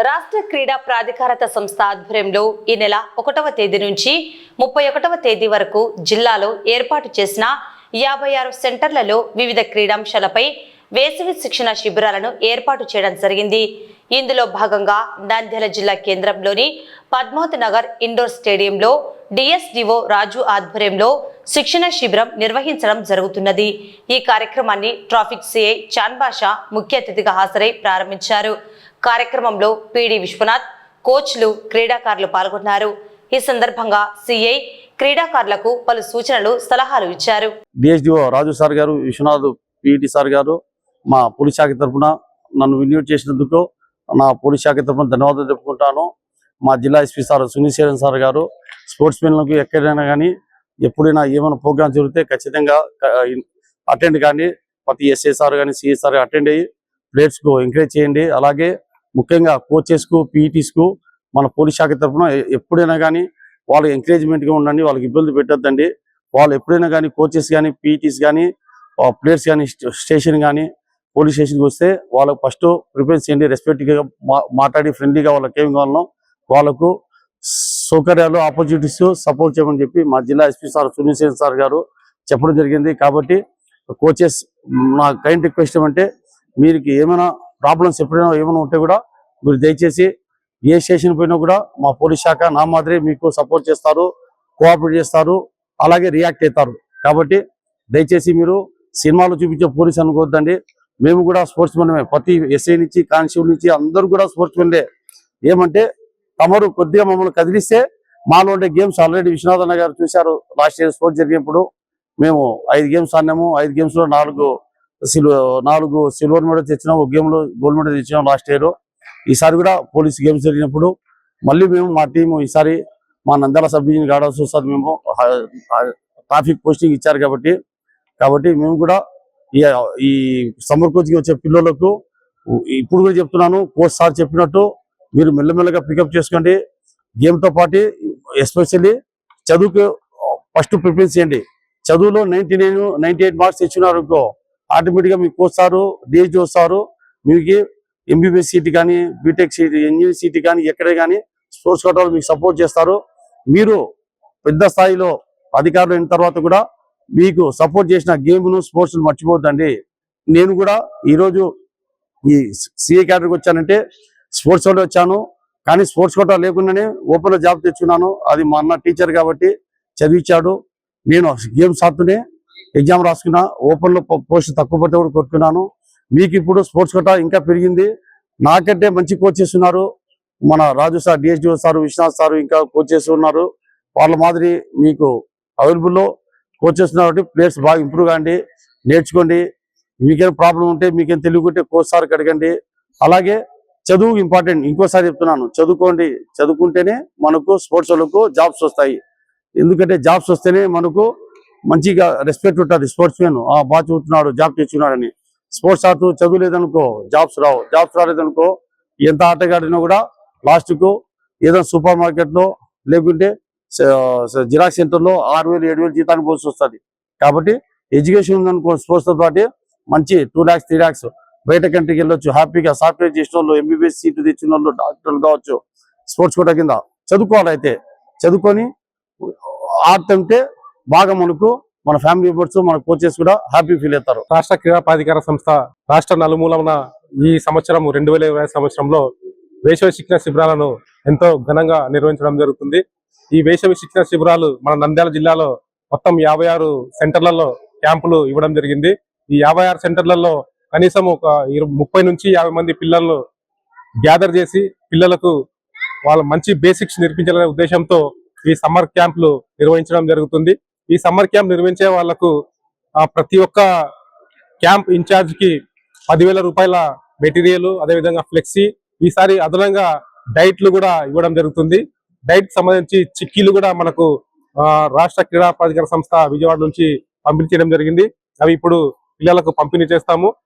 రాష్ట్ర క్రీడా ప్రాధికారత సంస్థ ఆధ్వర్యంలో ఈ నెల 1వ తేదీ నుంచి 31వ తేదీ వరకు జిల్లాలో ఏర్పాటు చేసిన 56 సెంటర్లలో వివిధ క్రీడాంశాలపై వేసవి శిక్షణ శిబిరాలను ఏర్పాటు చేయడం జరిగింది. ఇందులో భాగంగా నంద్యాల జిల్లా కేంద్రంలోని పద్మావతి నగర్ ఇండోర్ స్టేడియంలో డిఎస్డిఓ రాజు ఆధ్వర్యంలో శిక్షణ శిబిరం నిర్వహించడం జరుగుతున్నది. ఈ కార్యక్రమాన్ని ట్రాఫిక్ సిఐ చాన్ బాషా ముఖ్య అతిథిగా హాజరై ప్రారంభించారు. కార్యక్రమంలో పిడి విశ్వనాథ్, కోచ్లు, క్రీడాకారులు పాల్గొన్నారు. ఈ సందర్భంగా సిఐ క్రీడాకారులకు పలు సూచనలు, సలహాలు ఇచ్చారు. డిఎస్డిఓ రాజు సార్ గారు, విశ్వనాథ్ పిటి సార్ గారు మా పోలీస్ శాఖ తరఫున నన్ను ఇన్వైట్ చేసినందుకు నా పోలీస్ శాఖ తరఫున ధన్యవాదాలు చెప్పుకుంటాను. మా జిల్లా SP sir Sunil Sharan sir గారు స్పోర్ట్స్ మెన్లకు ఎక్కడైనా కానీ ఎప్పుడైనా ఏమైనా ప్రోగ్రామ్ జరిగితే ఖచ్చితంగా అటెండ్ కానీ ప్రతి ఎస్ఐ సార్ కానీ సిఐ సార్ అటెండ్ అయ్యి ప్లేయర్స్కు ఎంకరేజ్ చేయండి. అలాగే ముఖ్యంగా కోచెస్కు, పీఈటీస్కు మన పోలీస్ శాఖ తరఫున ఎప్పుడైనా కానీ వాళ్ళు ఎంకరేజ్మెంట్గా ఉండండి, వాళ్ళకి ఇబ్బంది పెట్టద్దండి. వాళ్ళు ఎప్పుడైనా కానీ కోచెస్ కానీ పీఈటీస్ కానీ ప్లేయర్స్ కానీ స్టేషన్ కానీ పోలీస్ స్టేషన్కి వస్తే వాళ్ళకు ఫస్ట్ ప్రిపేర్ చేయండి. రెస్పెక్ట్గా మాట్లాడి ఫ్రెండ్లీగా వాళ్ళకి ఏం కావాలనో వాళ్ళకు సౌకర్యాలు, ఆపర్చునిటీస్ సపోర్ట్ చేయమని చెప్పి మా జిల్లా SP sir Sunil Sen sir గారు చెప్పడం జరిగింది. కాబట్టి కోచెస్ నా కైండ్ రిక్వెస్ట్ ఏమంటే మీరు ఏమైనా ప్రాబ్లమ్స్ ఎప్పుడైనా ఏమైనా ఉంటే కూడా మీరు దయచేసి ఏ స్టేషన్ పోయినా కూడా మా పోలీస్ శాఖ నా మాదిరి మీకు సపోర్ట్ చేస్తారు, కోఆపరేట్ చేస్తారు, అలాగే రియాక్ట్ అవుతారు. కాబట్టి దయచేసి మీరు సినిమాలో చూపించే పోలీస్ అనుకోవద్దండి. మేము కూడా స్పోర్ట్స్ మెన్మే, ప్రతి ఎస్ఐ నుంచి కానిస్టేబుల్ నుంచి అందరూ కూడా స్పోర్ట్స్ మెన్లే. ఏమంటే తమరు కొద్దిగా మమ్మల్ని కదిలిస్తే మాలో ఉండే గేమ్స్ ఆల్రెడీ విశ్వనాథ్ అన్న గారు చూశారు. లాస్ట్ ఇయర్ స్పోర్ట్స్ జరిగినప్పుడు మేము 5 గేమ్స్ ఆడినాము. 5 గేమ్స్లో 4 సిల్వర్ మెడల్ తెచ్చినాం, ఒక గేమ్లో గోల్డ్ మెడల్ తెచ్చినాం లాస్ట్ ఇయర్. ఈసారి కూడా పోలీస్ గేమ్స్ జరిగినప్పుడు మళ్ళీ మేము మా టీము ఈసారి మా నంద్యాల సబ్ డివిజన్ ఆడాల్సి వస్తుంది. మేము ట్రాఫిక్ పోస్టింగ్ ఇచ్చారు కాబట్టి మేము కూడా ఈ సమ్మర్ కోచ్కి వచ్చే పిల్లలకు ఇప్పుడు కూడా చెప్తున్నాను, కోచ్ సార్ చెప్పినట్టు మీరు మెల్లమెల్లగా పికప్ చేసుకోండి. గేమ్తో పాటు ఎస్పెషల్లీ చదువుకు ఫస్ట్ ప్రిపేర్ చేయండి. చదువులో 98 మార్క్స్ తెచ్చున్నారు అనుకో, ఆటోమేటిక్గా మీ కోచ్ సారు, డిఎస్డిఓ సారు మీకు ఎంబీబీఎస్ సీట్ కానీ, బీటెక్ సీట్, ఇంజనీరింగ్ సీట్ కానీ ఎక్కడే కానీ స్పోర్ట్స్ కోటాలో మీకు సపోర్ట్ చేస్తారు. మీరు పెద్ద స్థాయిలో అధికారులు అయిన తర్వాత కూడా మీకు సపోర్ట్ చేసిన గేమ్ను, స్పోర్ట్స్ను మర్చిపోవద్దండి. నేను కూడా ఈరోజు ఈ సిఏ క్యాడర్కి వచ్చానంటే స్పోర్ట్స్ కోటా వచ్చాను, కానీ స్పోర్ట్స్ కోటా లేకుండానే ఓపెన్లో జాబ్ తెచ్చుకున్నాను. అది మా అన్న టీచర్ కాబట్టి చదివించాడు. నేను గేమ్స్ ఆడుతూనే ఎగ్జామ్ రాసుకున్నా, ఓపెన్లో పోస్ట్ తక్కువ పడితే కూడా కొట్టుకున్నాను. మీకు ఇప్పుడు స్పోర్ట్స్ కోటా ఇంకా పెరిగింది. నాకంటే మంచి కోచెస్ ఉన్నారు. మన Raju sir, DSDO sir, Vishwanath sir ఇంకా కోచెస్ ఉన్నారు. వాళ్ళ మాదిరి మీకు అవైలబుల్లో కోచెస్ ఉన్నారు కాబట్టి ప్లేయర్స్ బాగా ఇంప్రూవ్ కాండి, నేర్చుకోండి. మీకేం ప్రాబ్లం ఉంటే, మీకేం తెలియకుంటే కోచ్ సార్కి అడగండి. అలాగే చదువు ఇంపార్టెంట్. ఇంకోసారి చెప్తున్నాను, చదువుకోండి. చదువుకుంటేనే మనకు స్పోర్ట్స్ వాళ్ళకు జాబ్స్ వస్తాయి. ఎందుకంటే జాబ్స్ వస్తేనే మనకు మంచిగా రెస్పెక్ట్ ఉంటుంది. స్పోర్ట్స్ మెన్ బాగా చదువుతున్నాడు, జాబ్ తెచ్చుకున్నాడని. స్పోర్ట్స్ ఆడుతూ చదువు లేదనుకో జాబ్స్ రావు. జాబ్స్ రాలేదనుకో ఎంత ఆటగాడినా కూడా లాస్ట్కు ఏదో సూపర్ మార్కెట్లో లేకుంటే జిరాక్స్ సెంటర్లో 6,000 7,000 జీతానికి పోల్సి వస్తుంది. కాబట్టి ఎడ్యుకేషన్ ఉందనుకో స్పోర్ట్స్తో పాటు మంచి 2 lakhs 3 lakhs బయట కంట్రీకి వెళ్ళొచ్చు హ్యాపీగా. సాఫ్ట్వేర్ చేసిన వాళ్ళు, ఎంబీబీఎస్ సీట్లు తెచ్చిన వాళ్ళు, డాక్టర్లు కావచ్చు స్పోర్ట్స్ కోటా కింద చదువుకోవాలి. అయితే చదువుకొని ఆడుతుంటే బాగా మనకు మన ఫ్యామిలీ మెంబర్స్, మన కోచెస్ కూడా హ్యాపీ ఫీల్ అవుతారు. రాష్ట్ర క్రీడా ప్రాధికార సంస్థ రాష్ట్ర నలుమూలమున ఈ సంవత్సరం 2020 సంవత్సరంలో వేసవి శిక్షణ శిబిరాలను ఎంతో ఘనంగా నిర్వహించడం జరుగుతుంది. ఈ వేసవి శిక్షణ శిబిరాలు మన నంద్యాల జిల్లాలో మొత్తం 56 సెంటర్లలో క్యాంపులు ఇవ్వడం జరిగింది. ఈ 56 సెంటర్లలో కనీసం ఒక 30 నుంచి 50 మంది పిల్లలను గ్యాదర్ చేసి పిల్లలకు వాళ్ళ మంచి బేసిక్స్ నేర్పించాలనే ఉద్దేశంతో ఈ సమ్మర్ క్యాంపులు నిర్వహించడం జరుగుతుంది. ఈ సమ్మర్ క్యాంప్ నిర్వహించే వాళ్లకు ప్రతి ఒక్క క్యాంప్ ఇన్ఛార్జ్ కి 10,000 రూపాయల మెటీరియల్, అదేవిధంగా ఫ్లెక్సీ, ఈసారి అదనంగా డైట్లు కూడా ఇవ్వడం జరుగుతుంది. డైట్ సంబంధించి చిక్కీలు కూడా మనకు రాష్ట్ర క్రీడా ప్రాధికార సంస్థ విజయవాడ నుంచి పంపిణీ చేయడం జరిగింది. అవి ఇప్పుడు పిల్లలకు పంపిణీ చేస్తాము.